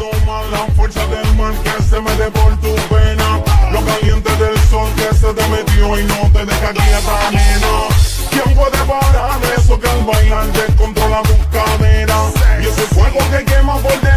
domar la fuerza del mal que se mete por tu pena. Lo caliente del sol que se te metió y no te deja quieta, nena. ¿Quién puede parar eso que al bailar descontrola tu cadera? Y ese fuego que quema por dentro